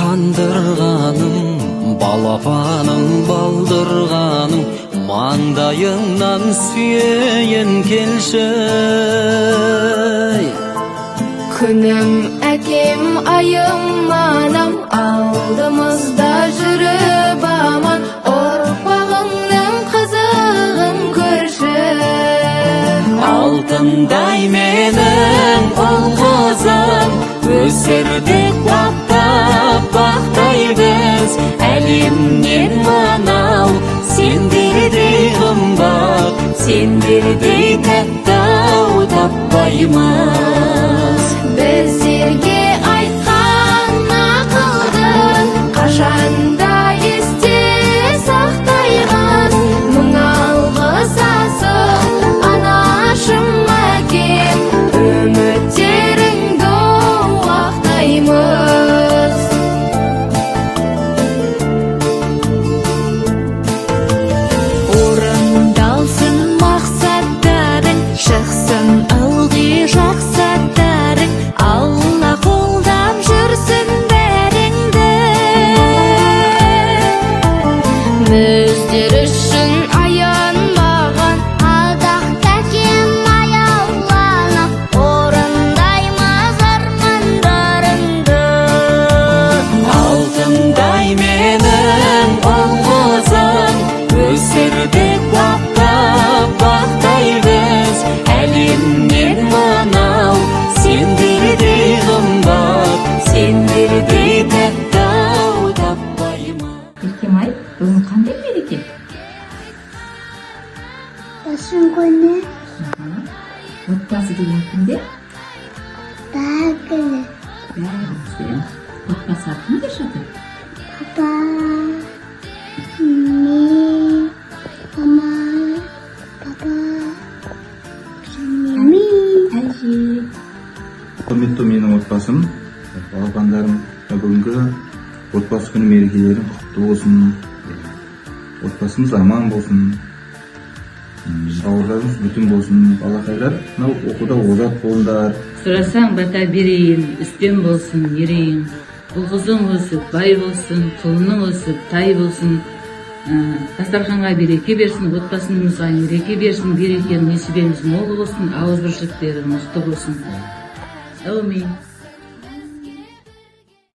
қандырғаным, балапаның балдырғаным, маңдайыңнан сүйейін келші. Күнім әкем айым анам, алдымызда жүріп аман, ұрпағыңның қызығын көрші. Алтындай менің ұл қызым, өсірдік баптап бақтайбыз. Әлемнен мынау сендердей қымбат, сендердей тәтті-ау таппаймыз. Біздерге айтқан ақылды қашанда есте сақтаймыз. Мың алғыс асыл анашым әкем, үміттеріңді ақтаймыз. Орындалсын мақсаттарың, шықсын ылғи жақсаттарың, Алла қолдап жүрсін бәріңді. Біздер үшін аянбаған алдақты әкем аяуланып, орындаймыз армандарыңды. Алтындай менің ұл қызым, өсірдік баптап бақтайбыз. Әлемнен мынау сендердей қымбат, сендердей тәтті-ау таппаймыз. Еркем-ай, бүгін қандай мереке? Басың күні, Отбасы деген кімде? бәрі күні. Бәрімізде. Отбасы кімде жатыр? Папа, мен, мама, папа, және мен. Әже. Құрметті менің отбасым, балапандарым, бүгінгі отбасы күні мерекелерің құтты болсын. Отбасымыз аман болсын. Сауырларымыз бүтін болсын. Балақайлар, мынау оқуда озат болыңдар. Сұрасаң бата берейін, үстем болсын ерейін. Ұл-қызың өсіп бай болсын, құлының өсіп тай болсын. Дастарханға береке берсін, отбасымызға мереке берсін, берекелі несібеміз мол болсын, ауызбіршіліктері мықты болсын. Әумин.